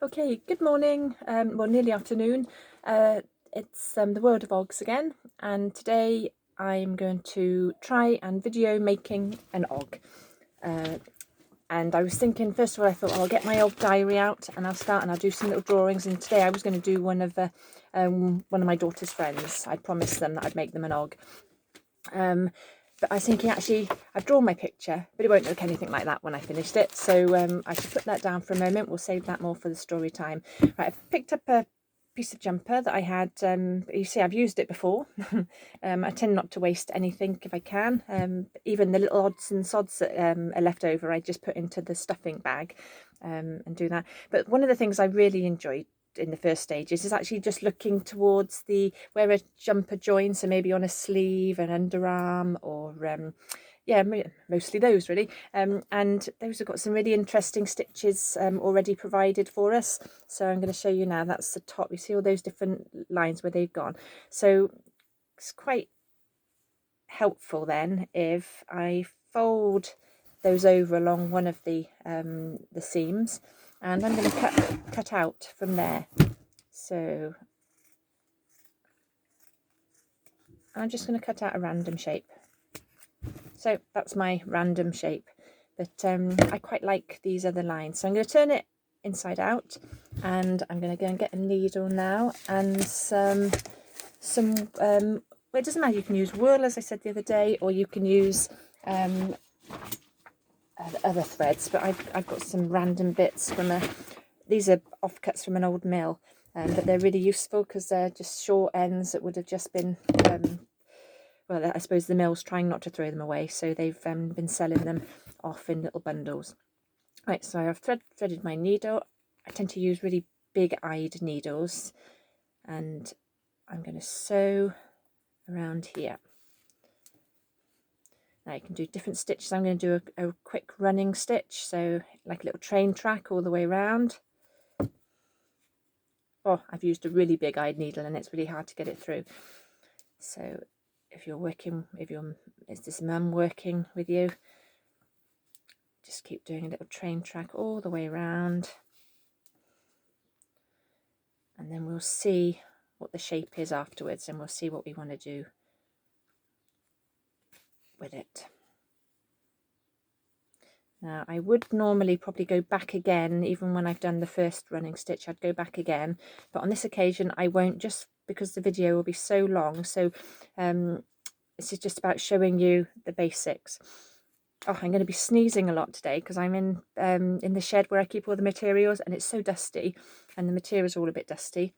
Okay, good morning, well, nearly afternoon. It's the World of Oggs again, and today I'm going to try and video making an Og. And I was thinking, first of all, I thought, I'll get my old diary out and I'll do some little drawings. And today I was going to do one of my daughter's friends. I promised them that I'd make them an Og. But I was thinking, actually, I've drawn my picture, but it won't look anything like that when I finished it. So I should put that down for a moment. We'll save that more for the story time. Right, I've picked up a piece of jumper that I had. You see, I've used it before. I tend not to waste anything if I can. Even the little odds and sods that are left over, I just put into the stuffing bag and do that. But one of the things I really enjoyed in the first stages is actually just looking towards where a jumper joins, so maybe on a sleeve, an underarm, or yeah, mostly those really, and those have got some really interesting stitches already provided for us. So I'm going to show you now. That's the top. You see all those different lines where they've gone, so it's quite helpful then if I fold those over along one of the seams, and I'm going to cut out from there. So I'm just going to cut out a random shape. So that's my random shape, but I quite like these other lines. So I'm going to turn it inside out, and I'm going to go and get a needle now and some well, it doesn't matter, you can use wool, as I said the other day, or you can use other threads, but I've got some random bits from these are offcuts from an old mill, but they're really useful because they're just short ends that would have just been well, I suppose the mill's trying not to throw them away, so they've been selling them off in little bundles. Right, so I've threaded my needle. I tend to use really big-eyed needles, and I'm going to sew around here. Now you can do different stitches. I'm going to do a quick running stitch, so like a little train track all the way around. Oh, I've used a really big-eyed needle and it's really hard to get it through. So if you're working, is this mum working with you? Just keep doing a little train track all the way around, and then we'll see what the shape is afterwards, and we'll see what we want to do with it. Now I would normally probably go back again, even when I've done the first running stitch, I'd go back again, but on this occasion I won't, just because the video will be so long. So this is just about showing you the basics. Oh, I'm going to be sneezing a lot today because I'm in the shed where I keep all the materials, and it's so dusty, and the materials are all a bit dusty.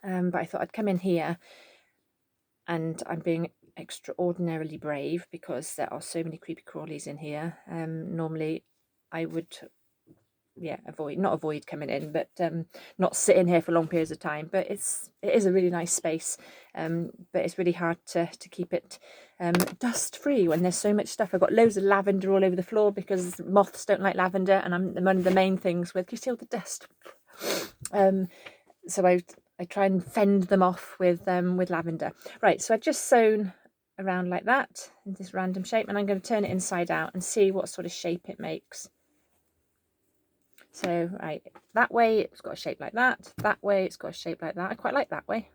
But I thought I'd come in here, and I'm being extraordinarily brave because there are so many creepy crawlies in here. Normally I would not avoid coming in, but not sit in here for long periods of time. But it is a really nice space, but it's really hard to keep it dust free when there's so much stuff. I've got loads of lavender all over the floor because moths don't like lavender, and I'm one of the main things with, you see all the dust. So I try and fend them off with lavender. Right, so I've just sewn around like that in this random shape, and I'm going to turn it inside out and see what sort of shape it makes. So right, that way it's got a shape like that, that way it's got a shape like that. I quite like that way.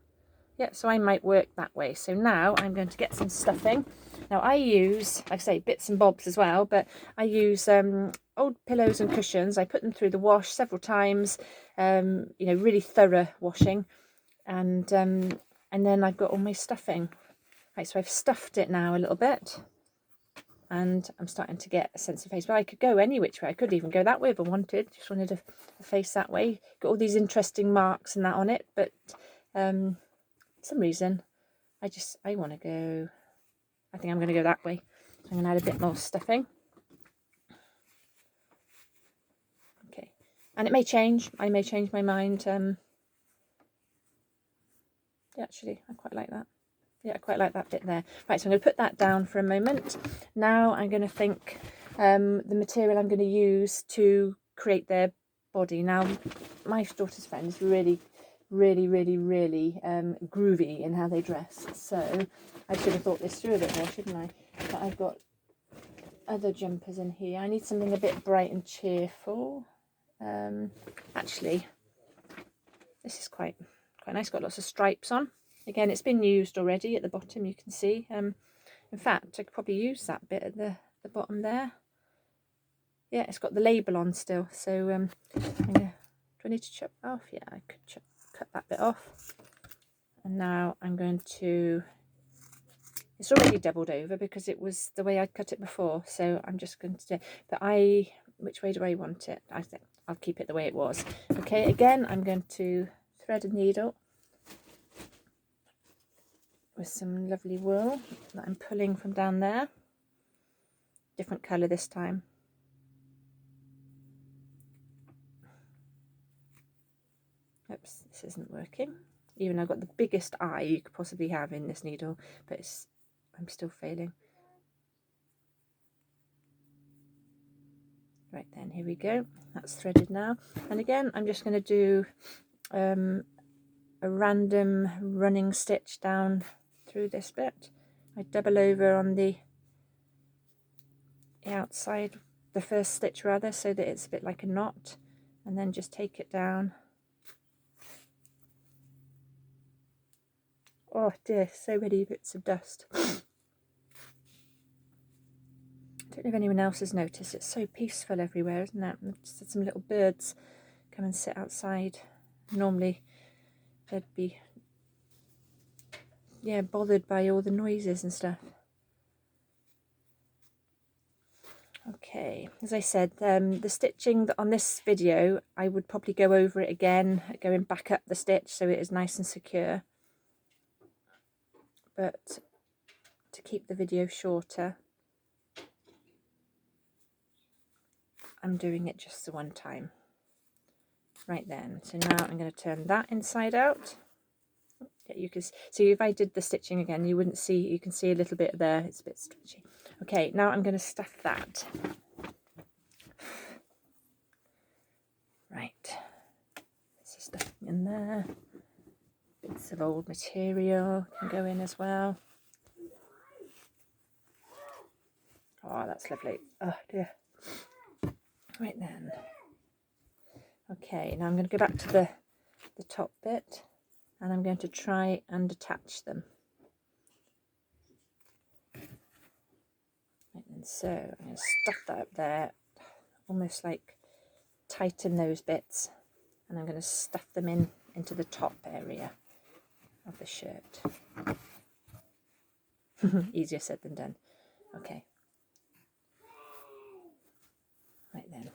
Yeah, so I might work that way. So now I'm going to get some stuffing. Now I use, like I say, bits and bobs as well, but I use old pillows and cushions. I put them through the wash several times, you know, really thorough washing, and then I've got all my stuffing. Right, so I've stuffed it now a little bit, and I'm starting to get a sense of face. But I could go any which way. I could even go that way if I wanted. Just wanted to face that way. Got all these interesting marks and that on it, but for some reason I want to go, I think I'm going to go that way. So I'm going to add a bit more stuffing. Okay, and it may change. I may change my mind. Yeah, actually, I quite like that. Yeah, I quite like that bit there. Right, so I'm going to put that down for a moment. Now I'm going to think the material I'm going to use to create their body. Now, my daughter's friend is really groovy in how they dress. So I should have thought this through a bit more, shouldn't I? But I've got other jumpers in here. I need something a bit bright and cheerful. Actually, this is quite nice, got lots of stripes on. Again, it's been used already at the bottom, you can see. In fact, I could probably use that bit at the bottom there. Yeah, it's got the label on still, so do I need to chop off? Yeah, I could cut that bit off. And now I'm going to, it's already doubled over because it was the way I cut it before, so I'm just going to, but which way do I want it? I think I'll keep it the way it was. Okay, again, I'm going to thread a needle with some lovely wool that I'm pulling from down there. Different colour this time. Oops, this isn't working. Even I've got the biggest eye you could possibly have in this needle, but I'm still failing. Right then, here we go. That's threaded now. And again, I'm just going to do a random running stitch down through this bit. I double over on the outside, the first stitch rather, so that it's a bit like a knot, and then just take it down. Oh dear, so many bits of dust. I don't know if anyone else has noticed, it's so peaceful everywhere, isn't it? Just had some little birds come and sit outside. Normally they'd be, yeah, bothered by all the noises and stuff. Okay, as I said, the stitching on this video, I would probably go over it again, going back up the stitch so it is nice and secure. But to keep the video shorter, I'm doing it just the one time. Right then, so now I'm going to turn that inside out. Yeah, you can see if I did the stitching again, you wouldn't see, you can see a little bit there, it's a bit stretchy. Okay, now I'm going to stuff that. Right, this is stuffing in there. Bits of old material can go in as well. Oh, that's lovely. Oh dear. Right then. Okay, now I'm going to go back to the top bit, and I'm going to try and attach them. Right then, so I'm going to stuff that up there, almost like tighten those bits, and I'm going to stuff them into the top area of the shirt. Easier said than done. Okay. Right then.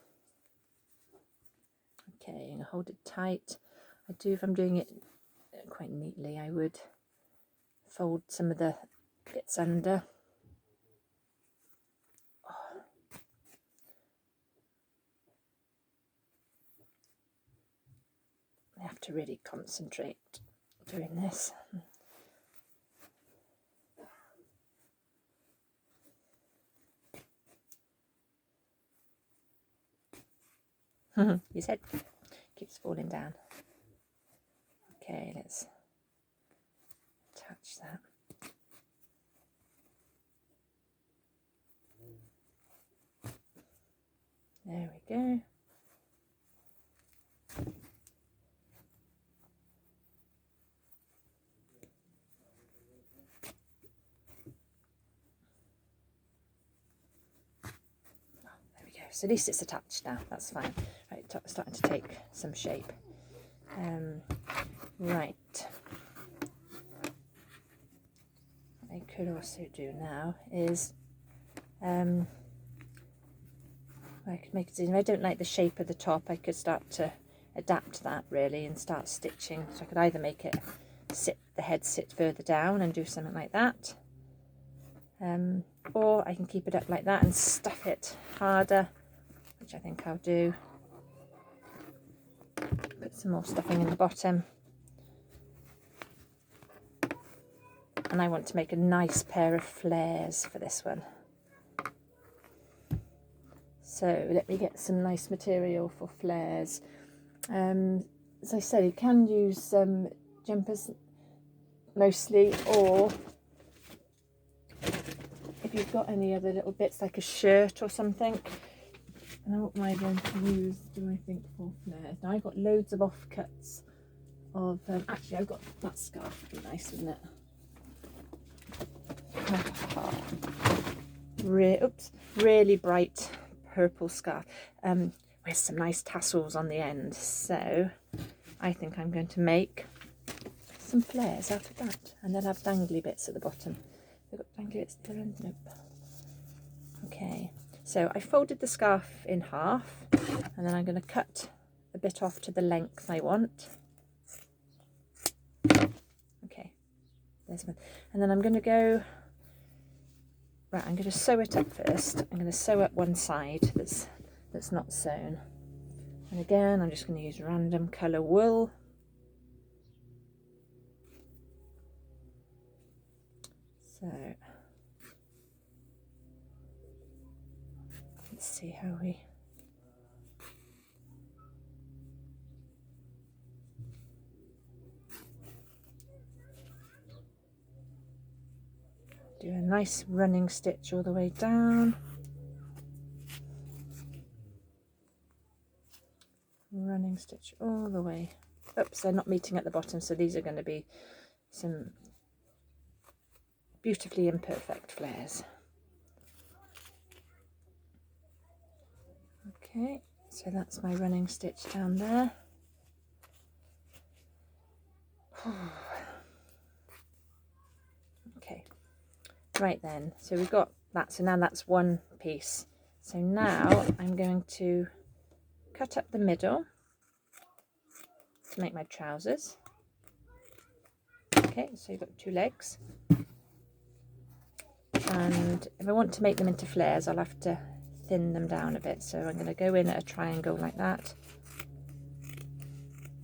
Okay, I'm going to hold it tight. If I'm doing it quite neatly, I would fold some of the bits under. Oh. I have to really concentrate doing this. His head keeps falling down. Okay, let's attach that. There we go. So at least it's attached now, that's fine. Right, it's starting to take some shape. Right. What I could also do now is, I could make it, if I don't like the shape of the top, I could start to adapt that really and start stitching. So I could either make it the head sit further down and do something like that. Or I can keep it up like that and stuff it harder, which I think I'll do. Put some more stuffing in the bottom. And I want to make a nice pair of flares for this one. So let me get some nice material for flares. As I said, you can use jumpers mostly, or if you've got any other little bits like a shirt or something. And what am I going to use, do I think, for nice. Now I've got loads of offcuts of, actually I've got that scarf, would be nice, wouldn't it? Really bright purple scarf with some nice tassels on the end. So I think I'm going to make some flares out of that, and they'll have dangly bits at the bottom. They've got dangly bits at the end. Nope. Okay, so I folded the scarf in half, and then I'm going to cut a bit off to the length I want. Okay, there's one. And then I'm going to go, right, I'm going to sew it up first. I'm going to sew up one side that's not sewn. And again, I'm just going to use random colour wool. So let's see how we do a nice running stitch all the way down. Running stitch all the way. Oops, they're not meeting at the bottom, so these are going to be some beautifully imperfect flares. Okay, so that's my running stitch down there. Okay, right then, so we've got that, so now that's one piece. So now I'm going to cut up the middle to make my trousers. Okay, so you've got 2 legs. And if I want to make them into flares, I'll have to thin them down a bit. So I'm going to go in at a triangle like that,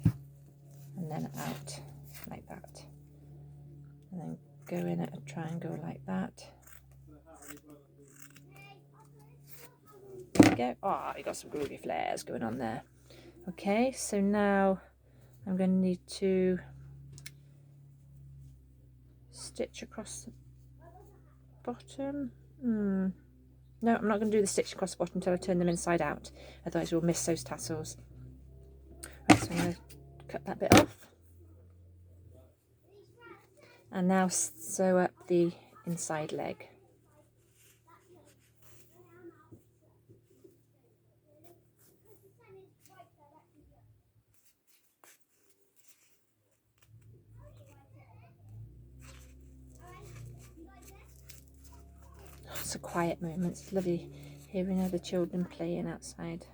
and then out like that, and then go in at a triangle like that. There we go. Oh, you got some groovy flares going on there. Okay, so now I'm going to need to stitch across the bottom. No, I'm not going to do the stitch across the bottom until I turn them inside out, otherwise we'll miss those tassels. Right, so I'm going to cut that bit off. And now sew up the inside leg. It's a quiet moment. It's lovely hearing other children playing outside.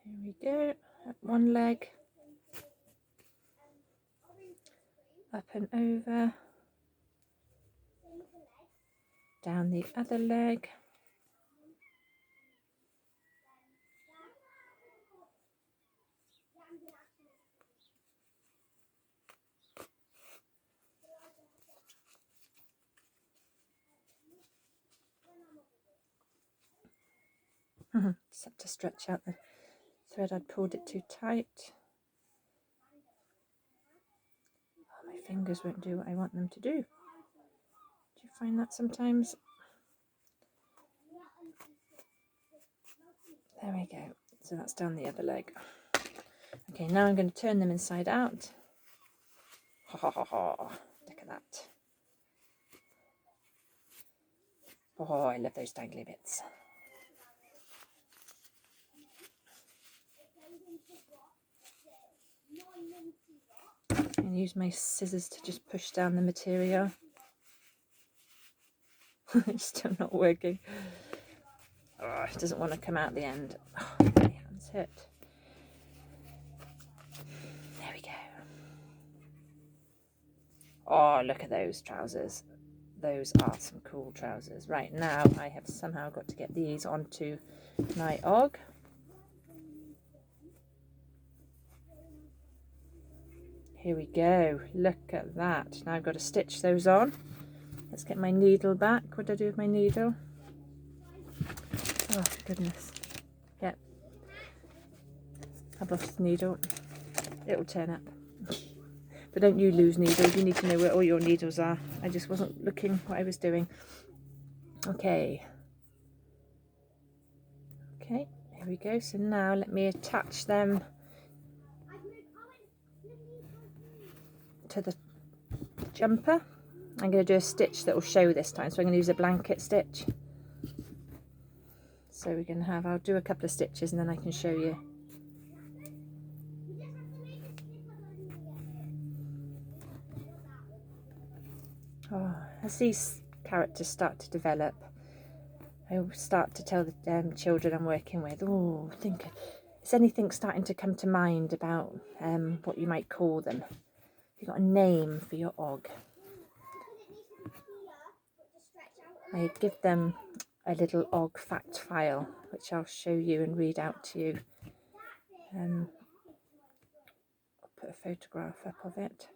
Here we go. Up one leg, up and over, down the other leg. Just have to stretch out the thread. I'd pulled it too tight. Oh, my fingers won't do what I want them to do. Do you find that sometimes? There we go. So that's down the other leg. Okay, now I'm going to turn them inside out. Ha ha ha ha. Look at that. Oh, I love those dangly bits. And use my scissors to just push down the material. It's still not working. Oh, it doesn't want to come out the end. Oh, my hand's hurt. There we go. Oh, look at those trousers. Those are some cool trousers. Right, now I have somehow got to get these onto my Og. Here we go. Look at that. Now I've got to stitch those on. Let's get my needle back. What do I do with my needle? Oh goodness. Yep. I've lost the needle. It'll turn up. But don't you lose needles. You need to know where all your needles are. I just wasn't looking what I was doing. Okay. Okay, here we go. So now let me attach them to the jumper. I'm going to do a stitch that will show this time, so I'm going to use a blanket stitch. So we're going to have, I'll do a couple of stitches and then I can show you. Oh, as these characters start to develop, I start to tell the children I'm working with, oh, think, is anything starting to come to mind about what you might call them? You've got a name for your og. I give them a little og fact file, which I'll show you and read out to you. I'll put a photograph up of it.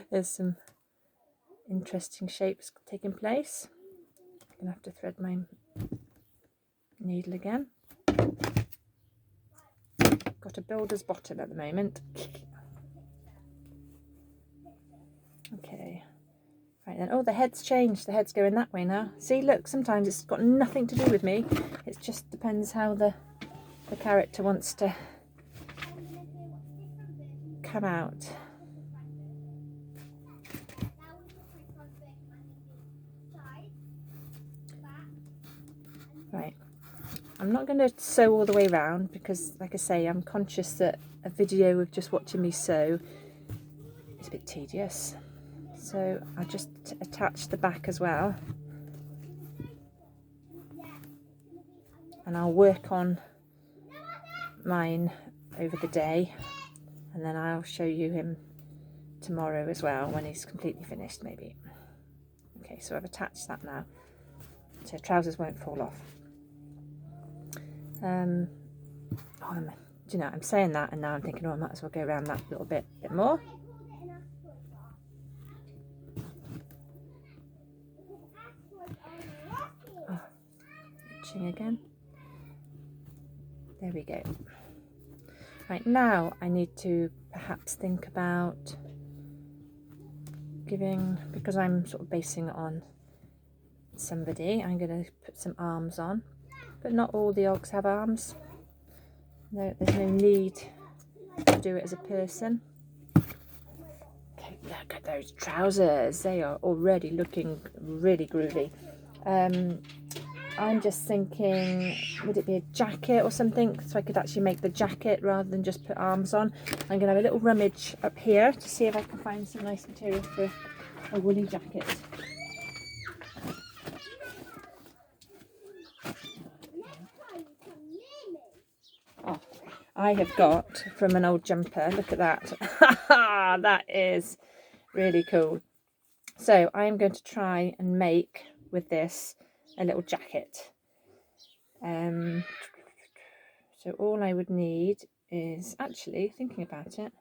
There's some interesting shapes taking place. I'm going to have to thread my needle again. Got a builder's bottom at the moment. Okay. Right then, oh, the head's changed. The head's going that way now. See, look, sometimes it's got nothing to do with me. It just depends how the character wants to come out. Right. I'm not going to sew all the way around because, like I say, I'm conscious that a video of just watching me sew is a bit tedious. So I just attach the back as well. And I'll work on mine over the day, and then I'll show you him tomorrow as well when he's completely finished, maybe. Okay, so I've attached that now, so trousers won't fall off. Do you know, I'm saying that and now I'm thinking, oh, I might as well go around that little bit more. Oh, itching again. There we go. Right, now I need to perhaps think about giving, because I'm sort of basing it on somebody, I'm going to put some arms on, but not all the Oggs have arms. No, there's no need to do it as a person. Okay, look at those trousers. They are already looking really groovy. I'm just thinking, would it be a jacket or something, so I could actually make the jacket rather than just put arms on. I'm going to have a little rummage up here to see if I can find some nice material for a woolly jacket. Oh, I have got from an old jumper, look at that. That is really cool. So I'm going to try and make with this a little jacket. So all I would need is, actually thinking about it,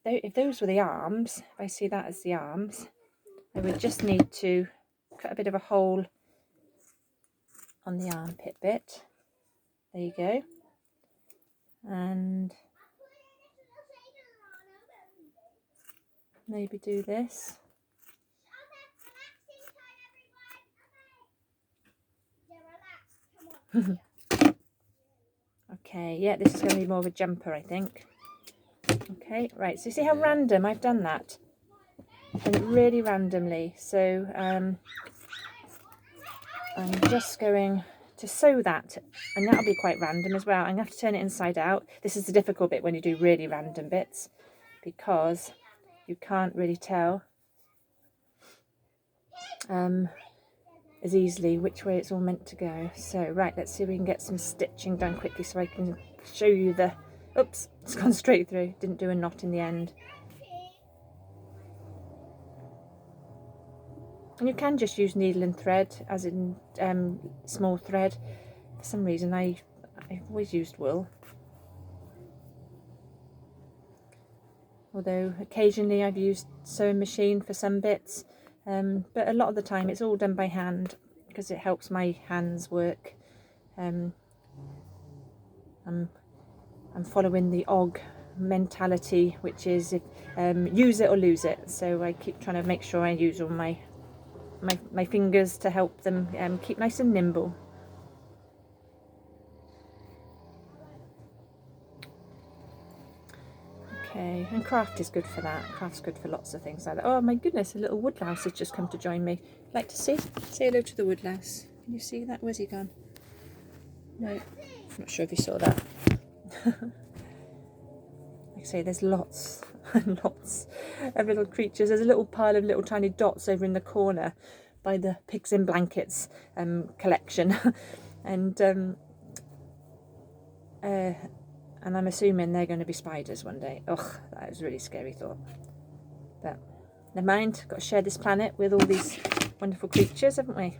if those were the arms, if I see that as the arms, I would just need to cut a bit of a hole on the armpit bit. There you go. And maybe do this. Okay, yeah, this is going to be more of a jumper, I think. Okay, right, so you see how random I've done that? And really randomly. So I'm just going to sew that, and that'll be quite random as well. I'm going to have to turn it inside out. This is the difficult bit when you do really random bits, because you can't really tell as easily which way it's all meant to go. So right, let's see if we can get some stitching done quickly so I can show you the, oops, it's gone straight through, didn't do a knot in the end. And you can just use needle and thread, as in small thread. For some reason I've always used wool. although occasionally I've used sewing machine for some bits, but a lot of the time it's all done by hand because it helps my hands work. I'm following the OG mentality, which is use it or lose it. So I keep trying to make sure I use all my fingers to help them keep nice and nimble. Okay, and craft is good for that. Craft's good for lots of things like that. Oh my goodness, a little woodlouse has just come to join me. Like to see? Say hello to the woodlouse. Can you see that? Where's he gone? No, I'm not sure if you saw that. Like I say, there's lots and lots of little creatures. There's a little pile of little tiny dots over in the corner by the Pigs in Blankets collection. And I'm assuming they're going to be spiders one day. Ugh, that was a really scary thought. But never mind, got to share this planet with all these wonderful creatures, haven't we?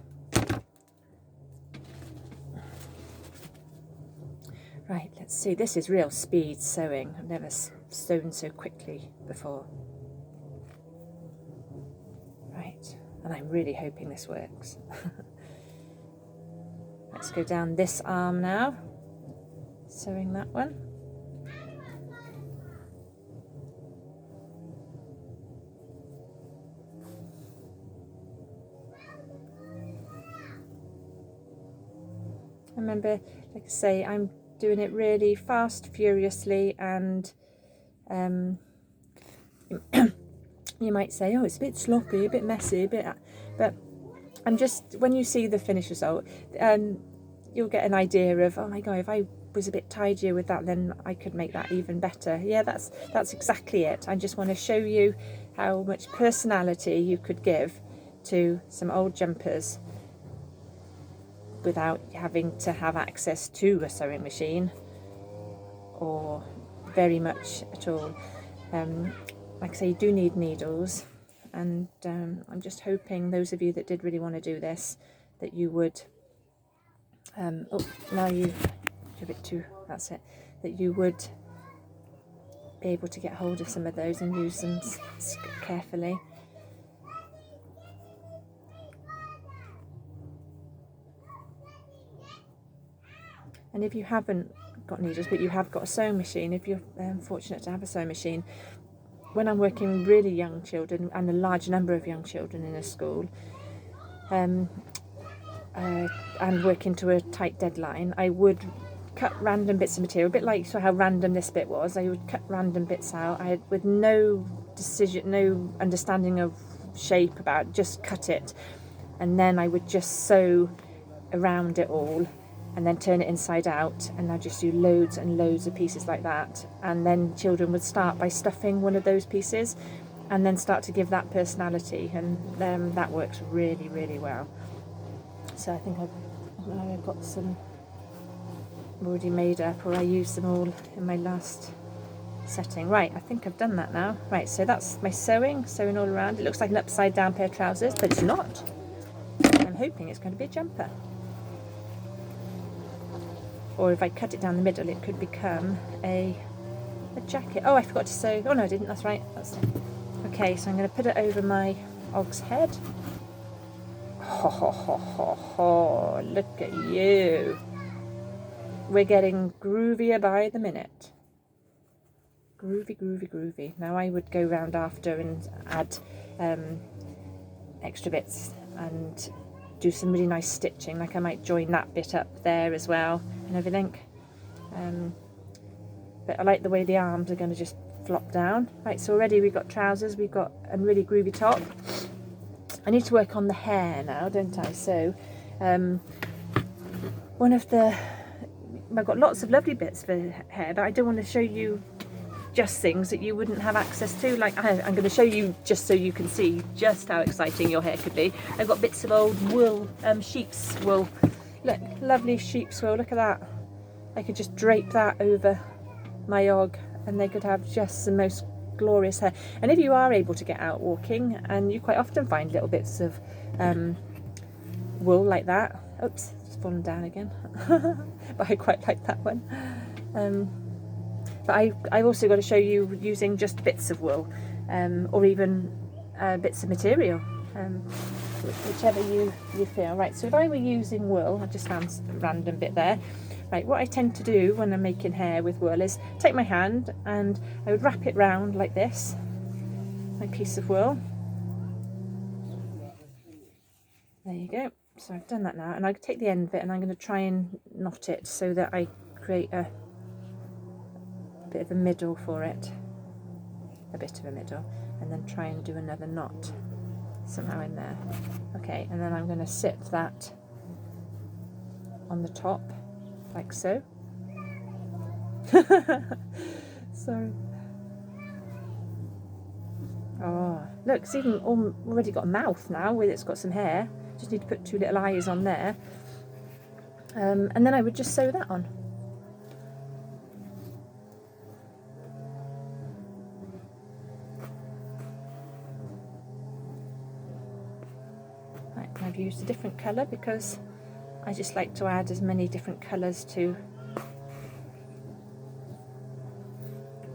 Right, let's see. This is real speed sewing. I've never sewn so quickly before. Right, and I'm really hoping this works. Let's go down this arm now, sewing that one. Remember, like I say, I'm doing it really fast, furiously, and you might say, oh, it's a bit sloppy, a bit messy, but I'm just, when you see the finished result, you'll get an idea of, oh my God, if I was a bit tidier with that, then I could make that even better. Yeah, that's exactly it. I just want to show you how much personality you could give to some old jumpers without having to have access to a sewing machine or very much at all. Like I say, you do need needles, and I'm just hoping those of you that did really want to do this, that you would oh, now you're a bit too, that's it, that you would be able to get hold of some of those and use them carefully. And if you haven't got needles but you have got a sewing machine, if you're fortunate to have a sewing machine, when I'm working with really young children and a large number of young children in a school, and working to a tight deadline, I would cut random bits of material, a bit like how random this bit was. I would cut random bits out. I had, with no decision, no understanding of shape about, just cut it, and then I would just sew around it all, and then turn it inside out, and I just do loads and loads of pieces like that. And then children would start by stuffing one of those pieces and then start to give that personality, and that works really, really well. So I think I've got some already made up, or I used them all in my last setting. Right, I think I've done that now. Right, so that's my sewing all around. It looks like an upside down pair of trousers, but it's not. I'm hoping it's going to be a jumper. Or if I cut it down the middle, it could become a jacket. Oh, I forgot to sew. Oh no, I didn't. That's right. Okay, so I'm going to put it over my og's head. Ho ho ho ho ho! Look at you. We're getting groovier by the minute. Groovy, groovy, groovy. Now I would go round after and add extra bits and do some really nice stitching. Like I might join that bit up there as well and everything. But I like the way the arms are going to just flop down. Right, so already we've got trousers, we've got a really groovy top. I need to work on the hair now, don't I? So I've got lots of lovely bits for hair, but I don't want to show you just things that you wouldn't have access to. Like I'm going to show you just so you can see just how exciting your hair could be. I've got bits of old wool, sheep's wool. Look, lovely sheep's wool, look at that. I could just drape that over my og and they could have just the most glorious hair. And if you are able to get out walking, and you quite often find little bits of wool like that. Oops, it's fallen down again. But I quite like that one. but I've also got to show you using just bits of wool, or even bits of material, whichever you feel. Right, so if I were using wool, I just found a random bit there. Right, what I tend to do when I'm making hair with wool is take my hand and I would wrap it round like this, my piece of wool. There you go. So I've done that now, and I take the end of it and I'm going to try and knot it so that I create a bit of a middle for it, a bit of a middle, and then try and do another knot somehow in there. Okay, and then I'm going to sit that on the top like so. Sorry. Oh, look, it's even already got a mouth now with it's got some hair. Just need to put 2 little eyes on there. And then I would just sew that on. Right, I've used a different colour because I just like to add as many different colours to.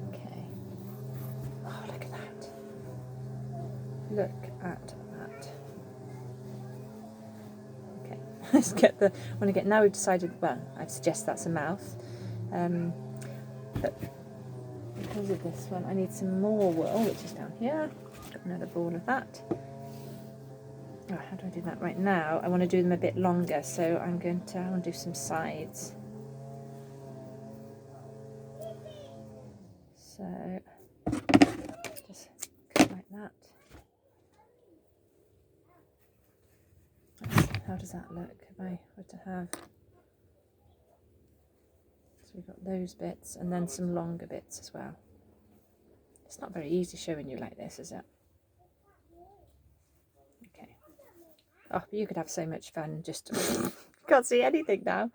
Okay. Oh, look at that. Look at that. Okay, let's get the, want to get, now we've decided, well, I've suggested that's a mouth. But because of this one, I need some more wool, which is down here. Got another ball of that. Oh, how do I do that right now? I want to do them a bit longer, so I want to do some sides. So just cut like that. How does that look if I were to have, so we've got those bits and then some longer bits as well. It's not very easy showing you like this, is it? Okay. Oh, but you could have so much fun just can't see anything now.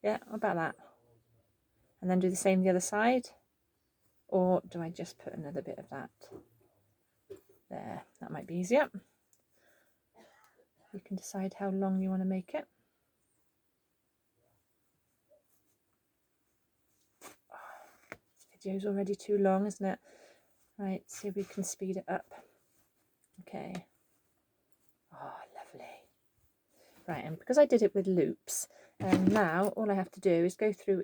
Yeah, what about that? And then do the same the other side, or do I just put another bit of that there? That might be easier. You can decide how long you want to make it. Oh, this video's already too long, isn't it? Right, see if we can speed it up. Okay. Oh, lovely. Right, and because I did it with loops, and now all I have to do is go through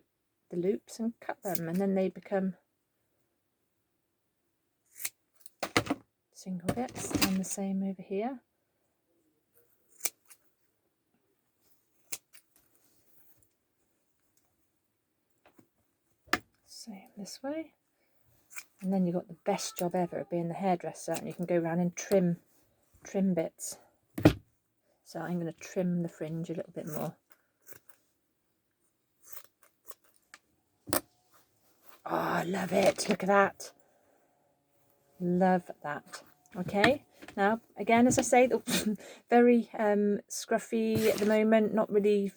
the loops and cut them, and then they become single bits, and the same over here. Same this way. And then you've got the best job ever of being the hairdresser, and you can go around and trim bits. So I'm going to trim the fringe a little bit more. Oh, I love it. Look at that. Love that. Okay, now again, as I say, very scruffy at the moment. Not really,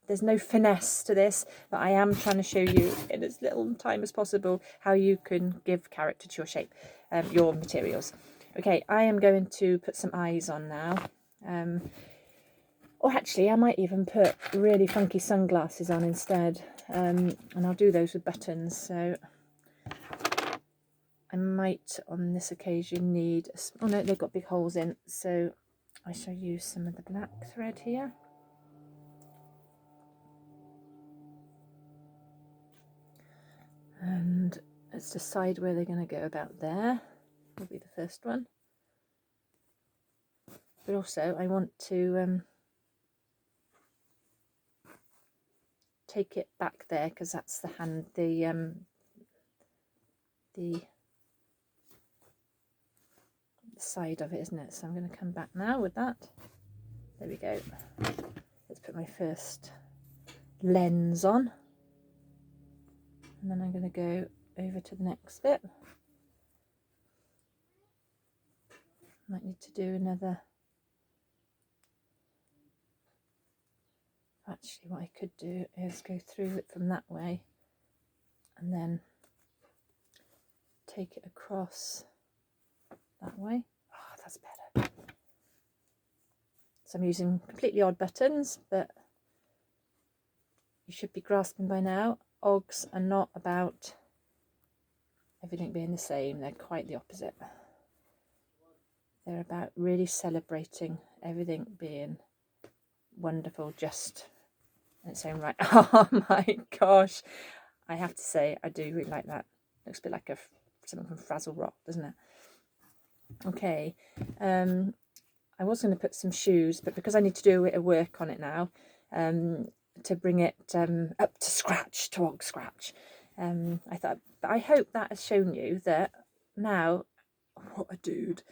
there's no finesse to this, but I am trying to show you in as little time as possible how you can give character to your shape, your materials. Okay, I am going to put some eyes on now. Or actually, I might even put really funky sunglasses on instead, and I'll do those with buttons. So I might, on this occasion, need, oh no, they've got big holes in, so I shall use some of the black thread here. And let's decide where they're going to go. About there will be the first one. But also I want to take it back there, because that's the hand, the side of it, isn't it? So I'm going to come back now with that. There we go. Let's put my first lens on, and then I'm going to go over to the next bit. Might need to do another. Actually, what I could do is go through it from that way and then take it across that way. Oh, that's better. So I'm using completely odd buttons, but you should be grasping by now, Oggs are not about everything being the same. They're quite the opposite. They're about really celebrating everything being wonderful just in its own right. Oh my gosh, I have to say I do really like that. Looks a bit like something from Frazzle Rock, doesn't it? Okay, I was going to put some shoes, but because I need to do a bit of work on it now, to bring it up to scratch, to Og scratch, I thought, but I hope that has shown you that now, what a dude.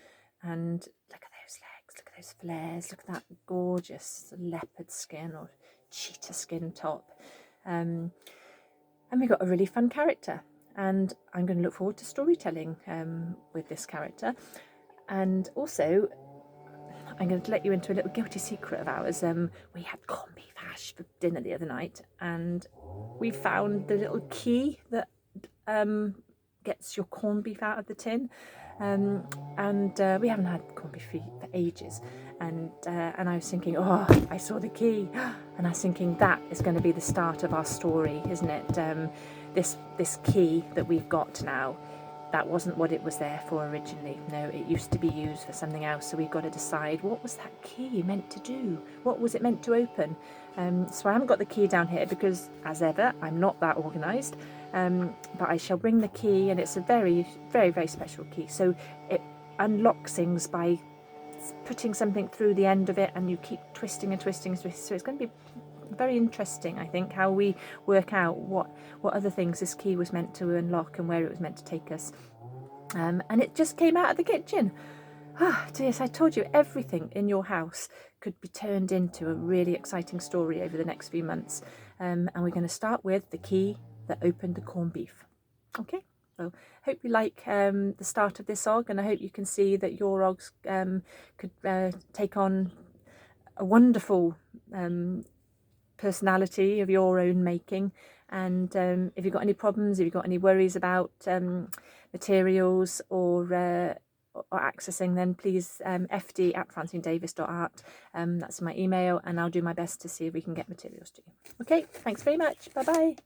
And look at those legs, look at those flares, look at that gorgeous leopard skin or cheetah skin top. And we got a really fun character, and I'm going to look forward to storytelling with this character. And also, I'm going to let you into a little guilty secret of ours. We had corned beef hash for dinner the other night, and we found the little key that gets your corned beef out of the tin. And we haven't had corned beef for ages. And I was thinking, oh, I saw the key, and I was thinking that is going to be the start of our story, isn't it? This key that we've got now. That wasn't what it was there for originally. No, it used to be used for something else. So we've got to decide, what was that key meant to do? What was it meant to open? So I haven't got the key down here because, as ever, I'm not that organised. But I shall bring the key, and it's a very, very, very special key. So it unlocks things by putting something through the end of it, and you keep twisting and twisting and twisting. So it's going to be very interesting, I think, how we work out what other things this key was meant to unlock and where it was meant to take us. And it just came out of the kitchen. Yes, I told you everything in your house could be turned into a really exciting story over the next few months. And we're going to start with the key that opened the corned beef. Okay, so hope you like the start of this Og, and I hope you can see that your Ogs could take on a wonderful personality of your own making. And if you've got any problems, if you've got any worries about materials or accessing, then please fd@francinedavis.art. That's my email, and I'll do my best to see if we can get materials to you. Okay, thanks very much. Bye bye.